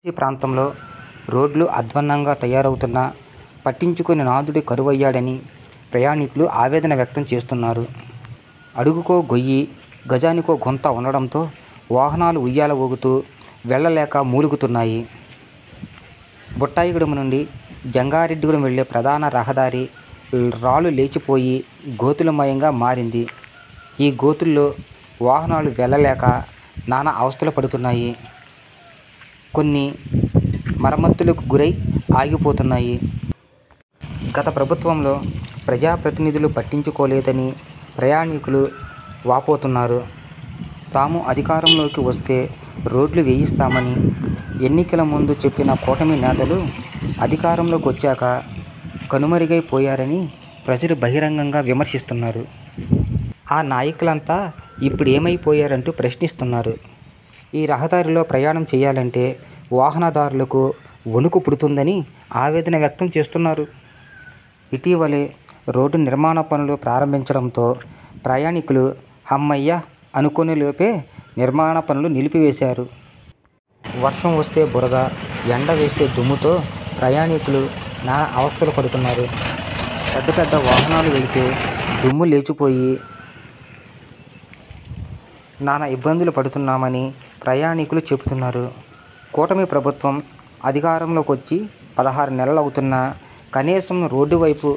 ఈ ప్రాంతంలో రోడ్లు అధ్వాన్నంగా తయారవుతున్నా పట్టించుకునే నాథుడు కరువయ్యాడని ప్రయాణికులు ఆవేదన వ్యక్తం చేస్తున్నారు. అడుగుకో గొయ్యి, గజానికో గుంత ఉండడంతో వాహనాలు ఉయ్యాల ఊగుతూ వెళ్ళలేక మూలుగుతున్నాయి. బుట్టాయిగూడెం నుండి జంగారెడ్డిగూడెం వెళ్లే ప్రధాన రహదారి రాళ్లు లేచిపోయి గోతులమయంగా మారింది. ఈ గోతుల్లో వాహనాలు వెళ్ళలేక నానా అవస్థలు పడుతున్నాయి. కొన్ని మరమ్మతులకు గురై ఆగిపోతున్నాయి. గత ప్రభుత్వంలో ప్రజాప్రతినిధులు పట్టించుకోలేదని ప్రయాణికులు వాపోతున్నారు. తాము అధికారంలోకి వస్తే రోడ్లు వేయిస్తామని ఎన్నికల ముందు చెప్పిన కూటమి నేతలు అధికారంలోకి వచ్చాక కనుమరుగైపోయారని ప్రజలు బహిరంగంగా విమర్శిస్తున్నారు. ఆ నాయకులంతా ఇప్పుడు ఏమైపోయారంటూ ప్రశ్నిస్తున్నారు. ఈ రహదారిలో ప్రయాణం చేయాలంటే వాహనదారులకు వణుకు పుడుతుందని ఆవేదన వ్యక్తం చేస్తున్నారు. ఇటీవలే రోడ్డు నిర్మాణ పనులు ప్రారంభించడంతో ప్రయాణికులు హమ్మయ్య అనుకునేలోపే నిర్మాణ పనులు నిలిపివేశారు. వర్షం వస్తే బురద, ఎండ వేస్తే దుమ్ముతో ప్రయాణికులు నానా అవస్థలు పడుతున్నారు. పెద్ద పెద్ద వాహనాలు వెళితే దుమ్ము లేచిపోయి నానా ఇబ్బందులు పడుతున్నామని ప్రయాణికులు చెబుతున్నారు. కూటమి ప్రభుత్వం అధికారంలోకి వచ్చి 16 నెలలు అవుతున్నా కనీసం రోడ్డు వైపు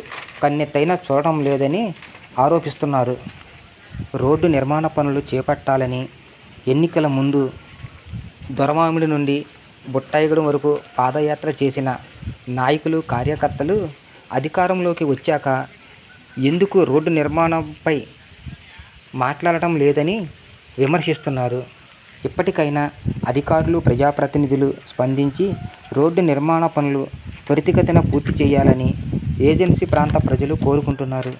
కన్నెత్తైనా చూడడం లేదని ఆరోపిస్తున్నారు. రోడ్డు నిర్మాణ పనులు చేపట్టాలని ఎన్నికల ముందు దొరమామిడి నుండి బుట్టాయిగూడెం వరకు పాదయాత్ర చేసిన నాయకులు, కార్యకర్తలు అధికారంలోకి వచ్చాక ఎందుకు రోడ్డు నిర్మాణంపై మాట్లాడటం లేదని విమర్శిస్తున్నారు. ఇప్పటికైనా అధికారులు, ప్రజాప్రతినిధులు స్పందించి రోడ్డు నిర్మాణ పనులు త్వరితగతిన పూర్తి చేయాలని ఏజెన్సీ ప్రాంత ప్రజలు కోరుకుంటున్నారు.